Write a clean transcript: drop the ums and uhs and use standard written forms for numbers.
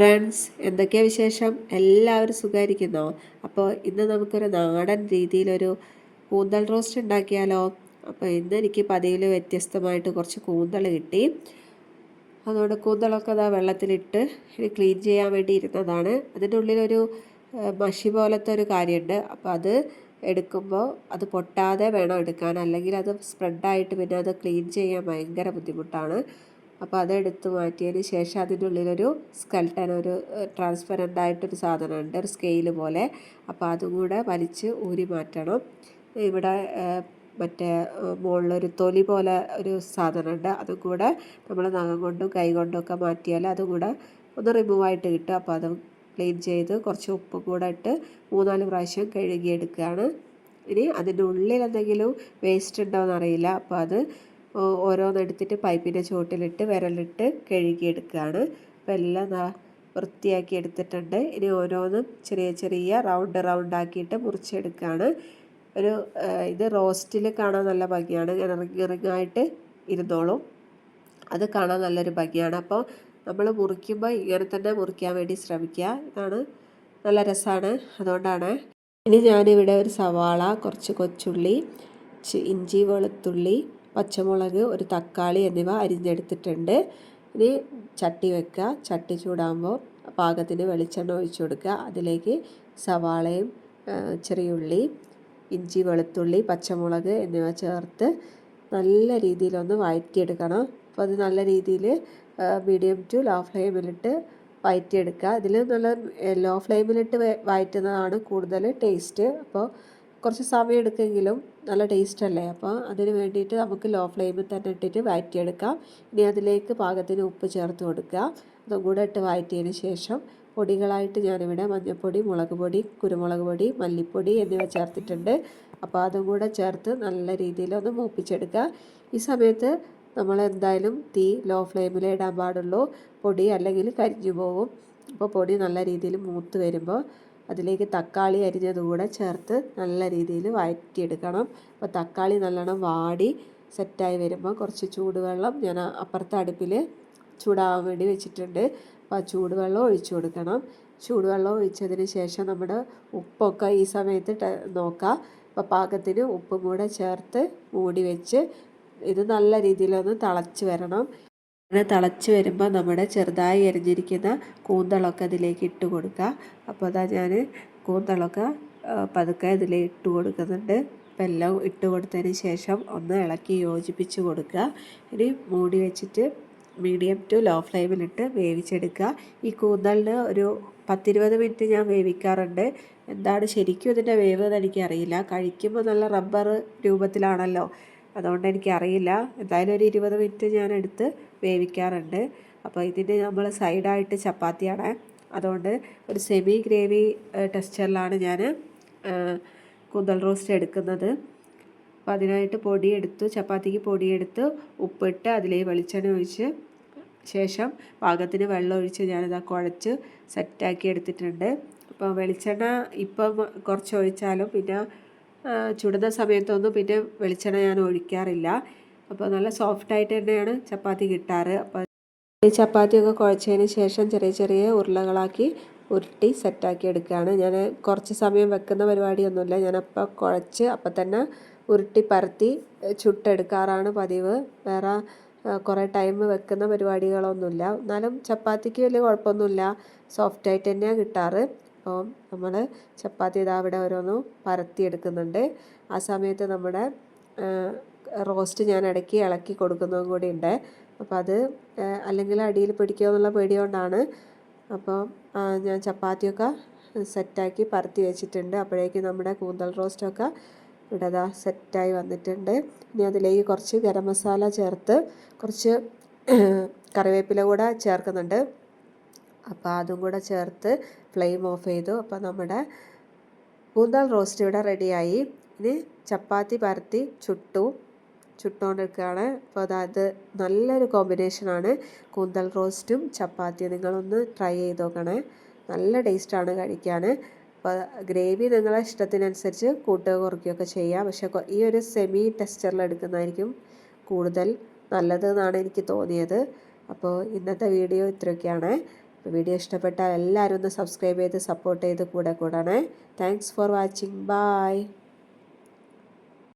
Friends, എന്തൊക്കെയാണ് വിശേഷം? എല്ലാവരും സുഖമായിരിക്കുന്നോ? അപ്പോൾ ഇന്ന് നമുക്കൊരു നാടൻ രീതിയിലൊരു കൂന്തൽ റോസ്റ്റ് ഉണ്ടാക്കിയാലോ? അപ്പോൾ ഇന്ന് എനിക്ക് പതിവിൽ വ്യത്യസ്തമായിട്ട് കുറച്ച് കൂന്തൽ കിട്ടി. അതുകൊണ്ട് കൂന്തലൊക്കെ അതാ വെള്ളത്തിലിട്ട് ക്ലീൻ ചെയ്യാൻ വേണ്ടി ഇരുന്നതാണ്. അതിൻ്റെ ഉള്ളിലൊരു മഷി പോലത്തെ ഒരു കാര്യമുണ്ട്. അപ്പോൾ അത് എടുക്കുമ്പോൾ അത് പൊട്ടാതെ വേണം എടുക്കാൻ, അല്ലെങ്കിൽ അത് സ്പ്രെഡായിട്ട് പിന്നെ അത് ക്ലീൻ ചെയ്യാൻ ഭയങ്കര ബുദ്ധിമുട്ടാണ്. അപ്പോൾ അതെടുത്ത് മാറ്റിയതിന് ശേഷം അതിൻ്റെ ഉള്ളിലൊരു സ്കെൽട്ടൻ, ഒരു ട്രാൻസ്പെറൻ്റ് ആയിട്ടൊരു സാധനമുണ്ട്, ഒരു സ്കെയിൽ പോലെ. അപ്പോൾ അതും കൂടെ വലിച്ച് ഊരി മാറ്റണം. ഇവിടെ മറ്റേ മുകളിലൊരു തൊലി പോലെ ഒരു സാധനമുണ്ട്, അതും കൂടെ നമ്മൾ നഖം കൊണ്ടും കൈ കൊണ്ടൊക്കെ മാറ്റിയാൽ അതും കൂടെ ഒന്ന് റിമൂവായിട്ട് കിട്ടും. അപ്പോൾ അത് ക്ലീൻ ചെയ്ത് കുറച്ച് ഉപ്പും കൂടെ ഇട്ട് 3-4 പ്രാവശ്യം കഴുകിയെടുക്കുകയാണ്. ഇനി അതിൻ്റെ ഉള്ളിൽ എന്തെങ്കിലും വേസ്റ്റ് ഉണ്ടോ എന്നറിയില്ല. അപ്പോൾ അത് ഓരോന്നെടുത്തിട്ട് പൈപ്പിൻ്റെ ചുവട്ടിലിട്ട് വിരലിട്ട് കഴുകിയെടുക്കുകയാണ്. അപ്പോൾ എല്ലാം വൃത്തിയാക്കി എടുത്തിട്ടുണ്ട്. ഇനി ഓരോന്നും ചെറിയ ചെറിയ റൗണ്ട് ആക്കിയിട്ട് മുറിച്ചെടുക്കുകയാണ്. ഇത് റോസ്റ്റിൽ കാണാൻ നല്ല ഭംഗിയാണ്, ഇങ്ങനെ റിങ്ങായിട്ട് ഇരുന്നോളും. അത് കാണാൻ നല്ലൊരു ഭംഗിയാണ്. അപ്പോൾ നമ്മൾ മുറിക്കുമ്പോൾ ഇങ്ങനെ തന്നെ മുറിക്കാൻ വേണ്ടി ശ്രമിക്കുക. ഇതാണ് നല്ല രസമാണ്, അതുകൊണ്ടാണ്. ഇനി ഞാനിവിടെ ഒരു സവാള, കുറച്ച് കൊച്ചുള്ളി, ഇഞ്ചി, വെളുത്തുള്ളി, പച്ചമുളക്, ഒരു തക്കാളി എന്നിവ അരിഞ്ഞെടുത്തിട്ടുണ്ട്. ഇനി ചട്ടി വെക്കുക. ചട്ടി ചൂടാകുമ്പോൾ പാകത്തിന് വെളിച്ചെണ്ണ ഒഴിച്ചു കൊടുക്കുക. അതിലേക്ക് സവാളയും ചെറിയുള്ളി, ഇഞ്ചി, വെളുത്തുള്ളി, പച്ചമുളക് എന്നിവ ചേർത്ത് നല്ല രീതിയിലൊന്ന് വഴറ്റിയെടുക്കണം. അപ്പോൾ അത് നല്ല രീതിയിൽ മീഡിയം ടു ലോ ഫ്ലെയിമിലിട്ട് വഴറ്റിയെടുക്കുക. ഇതിൽ നല്ല ലോ ഫ്ലെയിമിലിട്ട് വഴറ്റുന്നതാണ് കൂടുതൽ ടേസ്റ്റ്. അപ്പോൾ കുറച്ച് സമയം എടുക്കുമെങ്കിലും നല്ല ടേസ്റ്റ് അല്ലേ? അപ്പോൾ അതിന് വേണ്ടിയിട്ട് നമുക്ക് ലോ ഫ്ലെയിമിൽ തന്നെ ഇട്ടിട്ട് വഴറ്റിയെടുക്കാം. ഇനി അതിലേക്ക് പാകത്തിന് ഉപ്പ് ചേർത്ത് കൊടുക്കുക. അതും കൂടെ ഇട്ട് വഴറ്റിയതിന് ശേഷം പൊടികളായിട്ട് ഞാനിവിടെ മഞ്ഞൾപ്പൊടി, മുളക് പൊടി, കുരുമുളക് പൊടി, മല്ലിപ്പൊടി എന്നിവ ചേർത്തിട്ടുണ്ട്. അപ്പോൾ അതും കൂടെ ചേർത്ത് നല്ല രീതിയിലൊന്ന് മൂപ്പിച്ചെടുക്കുക. ഈ സമയത്ത് നമ്മൾ എന്തായാലും തീ ലോ ഫ്ലെയിമിൽ ഇടാൻ പാടുള്ളൂ, പൊടി അല്ലെങ്കിൽ കരിഞ്ഞു പോകും. അപ്പോൾ പൊടി നല്ല രീതിയിൽ മൂത്ത് വരുമ്പോൾ അതിലേക്ക് തക്കാളി അരിഞ്ഞത് കൂടെ ചേർത്ത് നല്ല രീതിയിൽ വഴറ്റിയെടുക്കണം. അപ്പോൾ തക്കാളി നല്ലോണം വാടി സെറ്റായി വരുമ്പോൾ കുറച്ച് ചൂടുവെള്ളം ഞാൻ അപ്പുറത്തെ അടുപ്പിൽ ചൂടാവാൻ വേണ്ടി വെച്ചിട്ടുണ്ട്. അപ്പോൾ ആ ചൂടുവെള്ളം ഒഴിച്ചു കൊടുക്കണം. ചൂടുവെള്ളം ഒഴിച്ചതിന് ശേഷം നമ്മുടെ ഉപ്പൊക്കെ ഈ സമയത്ത് നോക്കുക. അപ്പോൾ പാകത്തിന് ഉപ്പും കൂടെ ചേർത്ത് മൂടി വെച്ച് ഇത് നല്ല രീതിയിലൊന്ന് തിളച്ച് വരണം. അങ്ങനെ തിളച്ച് വരുമ്പോൾ നമ്മുടെ ചെറുതായി എരിഞ്ഞിരിക്കുന്ന കൂന്തളൊക്കെ അതിലേക്ക് ഇട്ട് കൊടുക്കുക. അപ്പോൾ അതാ ഞാൻ കൂന്തളൊക്കെ പതുക്കെ ഇതിലേക്ക് ഇട്ട് കൊടുക്കുന്നുണ്ട്. അപ്പോൾ എല്ലാം ഇട്ട് കൊടുത്തതിന് ശേഷം ഒന്ന് ഇളക്കി യോജിപ്പിച്ച് കൊടുക്കുക. ഇനി മൂടി വെച്ചിട്ട് മീഡിയം ടു ലോ ഫ്ലെയിമിലിട്ട് വേവിച്ചെടുക്കുക. ഈ കൂന്തലിന് ഒരു 10-20 മിനിറ്റ് ഞാൻ വേവിക്കാറുണ്ട്. എന്താണ് ശരിക്കും ഇതിൻ്റെ വേവ് എന്ന് എനിക്കറിയില്ല. കഴിക്കുമ്പോൾ നല്ല റബ്ബർ രൂപത്തിലാണല്ലോ, അതുകൊണ്ട് എനിക്കറിയില്ല. എന്തായാലും ഒരു 20 മിനിറ്റ് ഞാൻ എടുത്ത് വേവിക്കാറുണ്ട്. അപ്പോൾ ഇതിന് നമ്മൾ സൈഡായിട്ട് ചപ്പാത്തിയാണ്, അതുകൊണ്ട് ഒരു സെമി ഗ്രേവി ടെക്സ്ചറിലാണ് ഞാൻ കൂന്തൽ റോസ്റ്റ് എടുക്കുന്നത്. അപ്പോൾ അതിനായിട്ട് പൊടിയെടുത്തു, ചപ്പാത്തിക്ക് പൊടിയെടുത്ത് ഉപ്പിട്ട് അതിലേക്ക് വെളിച്ചെണ്ണ ഒഴിച്ച് ശേഷം പാകത്തിന് വെള്ളം ഒഴിച്ച് ഞാനിതാ കുഴച്ച് സെറ്റാക്കി എടുത്തിട്ടുണ്ട്. അപ്പോൾ വെളിച്ചെണ്ണ ഇപ്പം കുറച്ച് ഒഴിച്ചാലും പിന്നെ ചുടുന്ന സമയത്തൊന്നും പിന്നെ വെളിച്ചെണ്ണ ഞാൻ ഒഴിക്കാറില്ല. അപ്പോൾ നല്ല സോഫ്റ്റായിട്ട് തന്നെയാണ് ചപ്പാത്തി കിട്ടാറ്. അപ്പോൾ ഈ ചപ്പാത്തിയൊക്കെ കുഴച്ചതിന് ശേഷം ചെറിയ ചെറിയ ഉരുളകളാക്കി ഉരുട്ടി സെറ്റാക്കി എടുക്കുകയാണ്. ഞാൻ കുറച്ച് സമയം വെക്കുന്ന പരിപാടിയൊന്നുമില്ല. ഞാനപ്പോൾ കുഴച്ച് അപ്പം തന്നെ ഉരുട്ടി പരത്തി ചുട്ടെടുക്കാറാണ് പതിവ്. വേറെ കുറേ ടൈം വെക്കുന്ന പരിപാടികളൊന്നുമില്ല. എന്നാലും ചപ്പാത്തിക്ക് വലിയ കുഴപ്പമൊന്നുമില്ല, സോഫ്റ്റായിട്ട് തന്നെയാണ് കിട്ടാറ്. അപ്പോൾ നമ്മൾ ചപ്പാത്തി ഇതാ ഇവിടെ ഓരോന്നും പരത്തിയെടുക്കുന്നുണ്ട്. ആ സമയത്ത് നമ്മുടെ റോസ്റ്റ് ഞാൻ ഇടയ്ക്ക് ഇളക്കി കൊടുക്കുന്നതും കൂടി ഉണ്ട്. അപ്പോൾ അത് അല്ലെങ്കിൽ അടിയിൽ പിടിക്കുമോ എന്നുള്ള പേടി കൊണ്ടാണ്. അപ്പോൾ ഞാൻ ചപ്പാത്തിയൊക്കെ സെറ്റാക്കി പരത്തി വെച്ചിട്ടുണ്ട്. അപ്പോഴേക്കും നമ്മുടെ കൂന്തൽ റോസ്റ്റൊക്കെ ഇവിടെ ദാ സെറ്റായി വന്നിട്ടുണ്ട്. ഇനി അതിലേക്ക് കുറച്ച് ഗരം മസാല ചേർത്ത് കുറച്ച് കറിവേപ്പില കൂടെ ചേർക്കുന്നുണ്ട്. അപ്പോൾ അതും കൂടെ ചേർത്ത് ഫ്ലെയിം ഓഫ് ചെയ്തു. അപ്പോൾ നമ്മുടെ കൂന്തൽ റോസ്റ്റ് ഇവിടെ റെഡിയായി. ഇനി ചപ്പാത്തി പരത്തി ചുട്ടുകൊണ്ടിരിക്കുകയാണ്. അപ്പോൾ അതായത് നല്ലൊരു കോമ്പിനേഷനാണ് കൂന്തൽ റോസ്റ്റും ചപ്പാത്തിയും. നിങ്ങളൊന്ന് ട്രൈ ചെയ്ത് നോക്കണേ, നല്ല ടേസ്റ്റാണ് കഴിക്കാൻ. അപ്പോൾ ഗ്രേവി നിങ്ങളെ ഇഷ്ടത്തിനനുസരിച്ച് കൂട്ടുക കുറയ്ക്കുകയൊക്കെ ചെയ്യാം. പക്ഷേ ഈ ഒരു സെമി ടെക്സ്ചറിൽ എടുക്കുന്നതായിരിക്കും കൂടുതൽ നല്ലത് എന്നാണ് എനിക്ക് തോന്നിയത്. അപ്പോൾ ഇന്നത്തെ വീഡിയോ ഇത്രയൊക്കെയാണ്. അപ്പോൾ വീഡിയോ ഇഷ്ടപ്പെട്ടാൽ എല്ലാവരും ഒന്ന് സബ്സ്ക്രൈബ് ചെയ്ത് സപ്പോർട്ട് ചെയ്ത് കൂടെ കൂടണേ. Thanks for watching. ബൈ.